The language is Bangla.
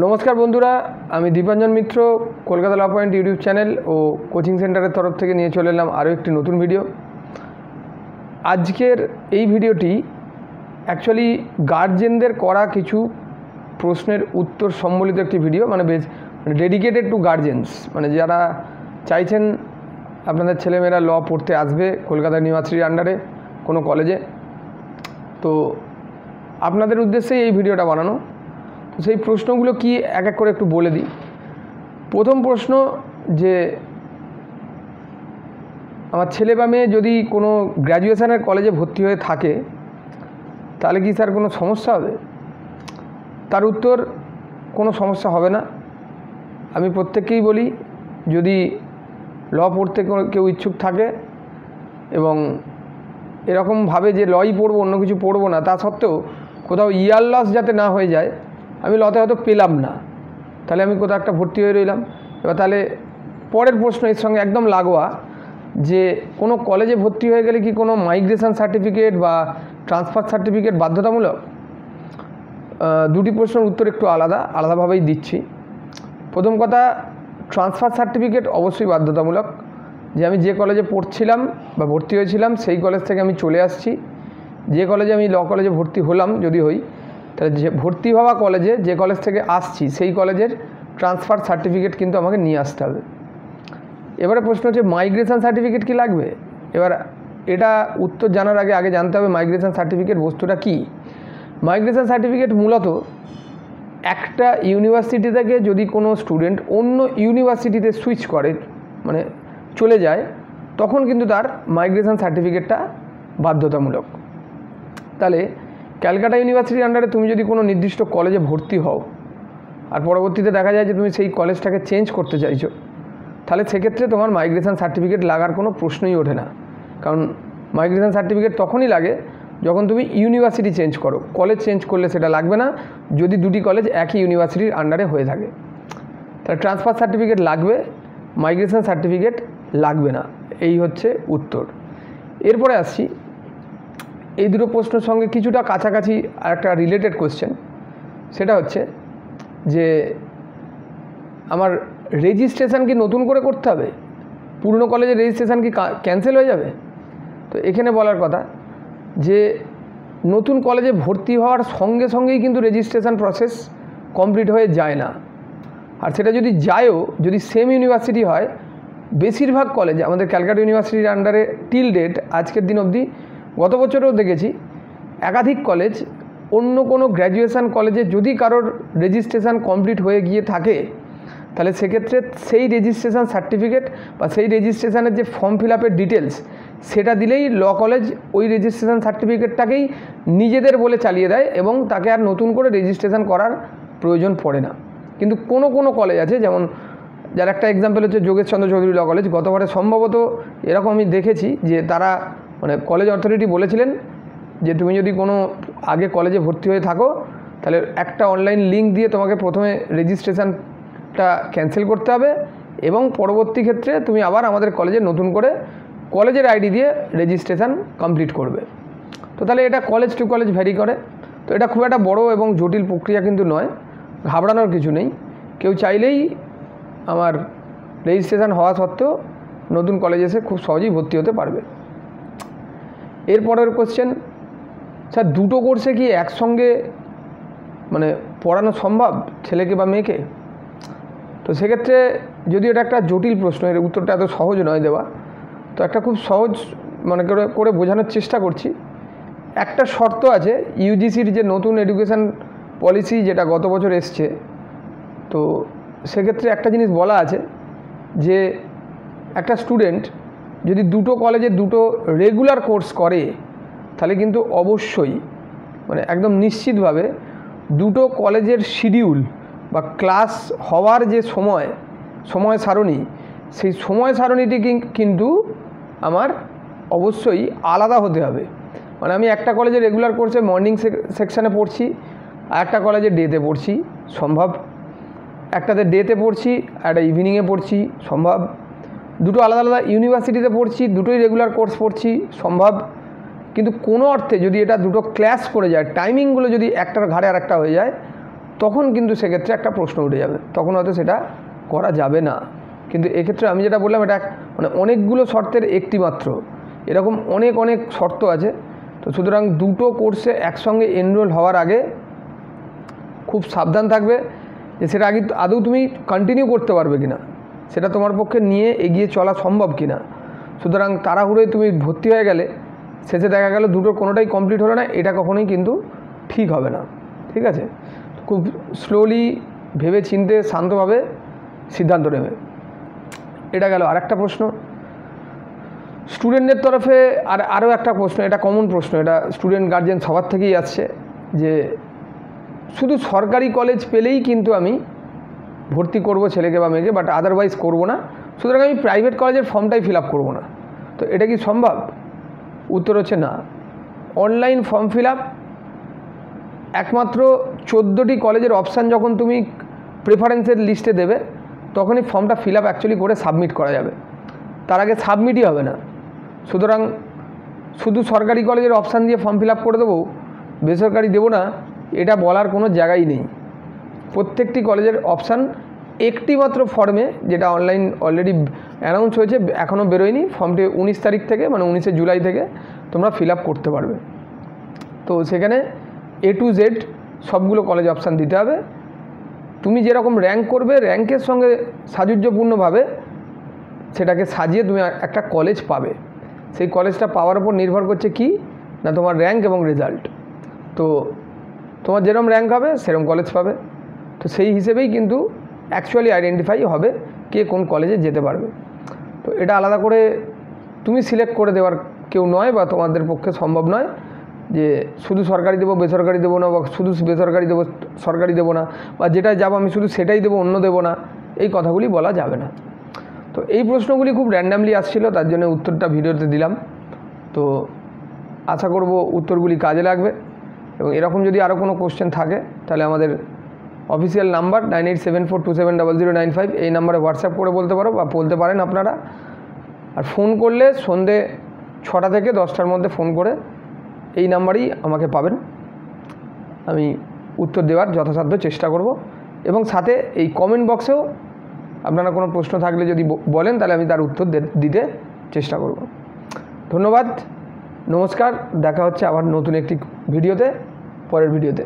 नमस्कार बंधुरा आमी दीपांजन मित्र कलकाता ला पॉइंट यूट्यूब चैनल और कोचिंग सेंटर तरफ থেকে নিয়ে চলে এলাম আরও একটি নতুন ভিডিও। আজকের এই ভিডিওটি অ্যাকচুয়ালি গার্জেনদের করা কিছু প্রশ্নের উত্তর সম্বলিত একটি ভিডিও, মানে ডেডিকেটেড টু গার্জেন্স, মানে যারা চাইছেন আপনাদের ছেলেমেয়েরা ল পড়তে আসবে কলকাতা ইউনিভার্সিটির আন্ডারে কোনো কলেজে, তো আপনাদের উদ্দেশ্যেই এই ভিডিওটা বানানো। তো সেই প্রশ্নগুলো কি এক এক করে একটু বলে দিই। প্রথম প্রশ্ন যে আমার ছেলে বা মেয়ে যদি কোনো গ্র্যাজুয়েশনের কলেজে ভর্তি হয়ে থাকে তাহলে কি স্যার কোনো সমস্যা হবে? তার উত্তর কোনো সমস্যা হবে না। আমি প্রত্যেককেই বলি, যদি ল পড়তে কেউ ইচ্ছুক থাকে এবং এরকমভাবে যে লই পড়বো অন্য কিছু পড়বো না, তা সত্ত্বেও কোথাও ইয়ার লস যাতে না হয়ে যায়, আমি লতে হয়তো পেলাম না, তাহলে আমি কোথাও একটা ভর্তি হয়ে রইলাম। এবার তাহলে পরের প্রশ্ন এর সঙ্গে একদম লাগোয়া, যে কোনো কলেজে ভর্তি হয়ে গেলে কি কোনো মাইগ্রেশন সার্টিফিকেট বা ট্রান্সফার সার্টিফিকেট বাধ্যতামূলক? দুটি প্রশ্নের উত্তর একটু আলাদাভাবেই দিচ্ছি। প্রথম কথা, ট্রান্সফার সার্টিফিকেট অবশ্যই বাধ্যতামূলক। যে আমি যে কলেজে পড়ছিলাম বা ভর্তি হয়েছিলাম সেই কলেজ থেকে আমি চলে আসছি, যে কলেজে আমি ল কলেজে ভর্তি হলাম যদি হই, তাহলে যে ভর্তি হওয়া কলেজে যে কলেজ থেকে আসছি সেই কলেজের ট্রান্সফার সার্টিফিকেট কিন্তু আমাকে নিয়ে আসতে হবে। এবারে প্রশ্ন হচ্ছে মাইগ্রেশন সার্টিফিকেট কি লাগবে? এবার এটা উত্তর জানার আগে জানতে হবে মাইগ্রেশন সার্টিফিকেট বস্তুটা কি। মাইগ্রেশন সার্টিফিকেট মূলত একটা ইউনিভার্সিটি থেকে যদি কোনো স্টুডেন্ট অন্য ইউনিভার্সিটিতে সুইচ করে, মানে চলে যায়, তখন কিন্তু তার মাইগ্রেশন সার্টিফিকেটটা বাধ্যতামূলক। তাহলে ক্যালকাটা ইউনিভার্সিটির আন্ডারে তুমি যদি কোনো নির্দিষ্ট কলেজে ভর্তি হও আর পরবর্তীতে দেখা যায় যে তুমি সেই কলেজটাকে চেঞ্জ করতে চাইছো, তাহলে সেক্ষেত্রে তোমার মাইগ্রেশন সার্টিফিকেট লাগার কোনো প্রশ্নই ওঠে না। কারণ মাইগ্রেশন সার্টিফিকেট তখনই লাগে যখন তুমি ইউনিভার্সিটি চেঞ্জ করো। কলেজ চেঞ্জ করলে সেটা লাগবে না, যদি দুটি কলেজ একই ইউনিভার্সিটির আন্ডারে হয়ে থাকে। তাহলে ট্রান্সফার সার্টিফিকেট লাগবে, মাইগ্রেশন সার্টিফিকেট লাগবে না, এই হচ্ছে উত্তর। এরপরে আসছি এই দুটো প্রশ্নের সঙ্গে কিছুটা কাছাকাছি আর একটা রিলেটেড কোয়েশ্চেন, সেটা হচ্ছে যে আমার রেজিস্ট্রেশন কি নতুন করে করতে হবে? পুরনো কলেজের রেজিস্ট্রেশন কি ক্যান্সেল হয়ে যাবে? তো এখানে বলার কথা যে নতুন কলেজে ভর্তি হওয়ার সঙ্গে সঙ্গেই কিন্তু রেজিস্ট্রেশন প্রসেস কমপ্লিট হয়ে যায় না। আর সেটা যদি যায়ও, যদি সেম ইউনিভার্সিটি হয়, বেশিরভাগ কলেজ আমাদের ক্যালকাটা ইউনিভার্সিটির আন্ডারে টিল ডেট আজকের দিন অবধি, গত বছরেও দেখেছি একাধিক কলেজ অন্য কোনো গ্র্যাজুয়েশন কলেজে যদি কারোর রেজিস্ট্রেশন কমপ্লিট হয়ে গিয়ে থাকে, তাহলে সেক্ষেত্রে সেই রেজিস্ট্রেশন সার্টিফিকেট বা সেই রেজিস্ট্রেশনের যে ফর্ম ফিল আপের ডিটেলস, সেটা দিলেই ল কলেজ ওই রেজিস্ট্রেশন সার্টিফিকেটটাকেই নিজেদের বলে চালিয়ে দেয় এবং তাকে আর নতুন করে রেজিস্ট্রেশন করার প্রয়োজন পড়ে না। কিন্তু কোনো কলেজ আছে, যেমন যার একটা এক্সাম্পল হচ্ছে যোগেশচন্দ্র চৌধুরী ল কলেজ। গতবারে সম্ভবত এরকম আমি দেখেছি যে তারা, মানে কলেজ অথরিটি বলেছিলেন যে তুমি যদি কোনো আগে কলেজে ভর্তি হয়ে থাকো, তাহলে একটা অনলাইন লিঙ্ক দিয়ে তোমাকে প্রথমে রেজিস্ট্রেশনটা ক্যান্সেল করতে হবে এবং পরবর্তী ক্ষেত্রে তুমি আবার আমাদের কলেজে নতুন করে কলেজের আইডি দিয়ে রেজিস্ট্রেশন কমপ্লিট করবে। তো তাহলে এটা কলেজ টু কলেজ ভ্যারি করে। তো এটা খুব একটা বড় এবং জটিল প্রক্রিয়া কিন্তু নয়, ঘাবড়ানোর কিছু নেই। কেউ চাইলেই আমার রেজিস্ট্রেশন হওয়া সত্ত্বেও নতুন কলেজে এসে খুব সহজেই ভর্তি হতে পারবে। এরপরের কোশ্চেন, স্যার দুটো কোর্সে কি একসঙ্গে মানে পড়ানো সম্ভব ছেলেকে বা মেয়েকে? তো সেক্ষেত্রে যদি এটা একটা জটিল প্রশ্ন, এর উত্তরটা এত সহজ নয় দেওয়া, তো একটা খুব সহজ মানে করে বোঝানোর চেষ্টা করছি। একটা শর্ত আছে ইউজিসির যে নতুন এডুকেশন পলিসি যেটা গত বছর এসছে, তো সেক্ষেত্রে একটা জিনিস বলা আছে যে একটা স্টুডেন্ট যদি দুটো কলেজে দুটো রেগুলার কোর্স করে, তাহলে কিন্তু অবশ্যই মানে একদম নিশ্চিতভাবে দুটো কলেজের শিডিউল বা ক্লাস হওয়ার যে সময় সারণী, সেই সময় সারণীটি কিন্তু আমার অবশ্যই আলাদা হতে হবে। মানে আমি একটা কলেজে রেগুলার কোর্সে মর্নিং সেকশানে পড়ছি, আর একটা কলেজে ডেতে পড়ছি, সম্ভব। একটাতে ডেতে পড়ছি, একটা ইভিনিংয়ে পড়ছি, সম্ভব। দুটো আলাদা ইউনিভার্সিটিতে পড়ছি, দুটোই রেগুলার কোর্স পড়ছি, সম্ভব। কিন্তু কোনো অর্থে যদি এটা দুটো ক্ল্যাশ করে যায়, টাইমিংগুলো যদি একটার ঘাড়ে আর একটা হয়ে যায়, তখন কিন্তু সেক্ষেত্রে একটা প্রশ্ন উঠে যাবে, তখন হয়তো সেটা করা যাবে না। কিন্তু এক্ষেত্রে আমি যেটা বললাম এটা মানে অনেকগুলো শর্তের একটি মাত্র, এরকম অনেক অনেক শর্ত আছে। তো সুতরাং দুটো কোর্সে একসঙ্গে এনরোল হওয়ার আগে খুব সাবধান থাকবে যে সেটা আগে আদৌ তুমি কন্টিনিউ করতে পারবে কি না, সেটা তোমার পক্ষে নিয়ে এগিয়ে চলা সম্ভব কি না। সুতরাং তাড়াহুড়োয় তুমি ভর্তি হয়ে গেলে শেষে দেখা গেল দুটোর কোনোটাই কমপ্লিট হলো না, এটা কখনোই কিন্তু ঠিক হবে না। ঠিক আছে, খুব স্লোলি ভেবে চিন্তে শান্তভাবে সিদ্ধান্ত নেবে। এটা গেল আরেকটা প্রশ্ন স্টুডেন্টদের তরফে। আরও একটা প্রশ্ন, এটা কমন প্রশ্ন, এটা স্টুডেন্ট গার্জেন সবার থেকেই আসছে যে শুধু সরকারি কলেজ পেলেই কিন্তু আমি ভর্তি করব ছেলেকে বা মেয়েকে, বাট আদারওয়াইজ করব না, সুতরাং আমি প্রাইভেট কলেজের ফর্মটাই ফিল আপ করবো না। তো এটা কি সম্ভব? উত্তর হচ্ছে না। অনলাইন ফর্ম ফিল আপ একমাত্র 14টি কলেজের অপশান যখন তুমি প্রেফারেন্সের লিস্টে দেবে তখনই ফর্মটা ফিল আপ অ্যাকচুয়ালি করে সাবমিট করা যাবে, তার আগে সাবমিটই হবে না। সুতরাং শুধু সরকারি কলেজের অপশান দিয়ে ফর্ম ফিল আপ করে দেবো, বেসরকারি দেবো না, এটা বলার কোনো জায়গাই নেই। প্রত্যেকটি কলেজের অপশান একটি মাত্র ফর্মে, যেটা অনলাইন অলরেডি অ্যানাউন্স হয়েছে, এখনও বেরোয়নি, ফর্মটি 19 তারিখ থেকে মানে 19শে জুলাই থেকে তোমরা ফিল আপ করতে পারবে। তো সেখানে A to Z সবগুলো কলেজ অপশান দিতে হবে। তুমি যেরকম র্যাঙ্ক করবে র্যাঙ্কের সঙ্গে সাযুজ্যপূর্ণভাবে সেটাকে সাজিয়ে তুমি একটা কলেজ পাবে। সেই কলেজটা পাওয়ার উপর নির্ভর করছে কি না তোমার র্যাঙ্ক এবং রেজাল্ট। তো তোমার যেরকম র্যাঙ্ক হবে সেরকম কলেজ পাবে। তো সেই হিসেবেই কিন্তু অ্যাকচুয়ালি আইডেন্টিফাই হবে কে কোন কলেজে যেতে পারবে। তো এটা আলাদা করে তুমি সিলেক্ট করে দেওয়ার কেউ নয়, বা তোমাদের পক্ষে সম্ভব নয় যে শুধু সরকারি দেবো বেসরকারি দেবো না, বা শুধু বেসরকারি দেবো সরকারি দেবো না, বা যেটাই যাবো আমি শুধু সেটাই দেবো অন্য দেবো না, এই কথাগুলি বলা যাবে না। তো এই প্রশ্নগুলি খুব র্যান্ডামলি আসছিল, তার জন্য উত্তরটা ভিডিওতে দিলাম। তো আশা করব উত্তরগুলি কাজে লাগবে। এবং এরকম যদি আরও কোনো কোশ্চেন থাকে তাহলে আমাদের অফিসিয়াল নাম্বার 9874270095 এই নাম্বারে হোয়াটসঅ্যাপ করে বলতে পারো, বা বলতে পারেন আপনারা। আর ফোন করলে সন্ধে 6টা থেকে 10টার মধ্যে ফোন করে এই নাম্বারেই আমাকে পাবেন, আমি উত্তর দেওয়ার যথাসাধ্য চেষ্টা করব। এবং সাথে এই কমেন্ট বক্সেও আপনারা কোনো প্রশ্ন থাকলে যদি বলেন তাহলে আমি তার উত্তর দিতে চেষ্টা করব। ধন্যবাদ, নমস্কার, দেখা হচ্ছে আবার নতুন একটি ভিডিওতে, পরের ভিডিওতে।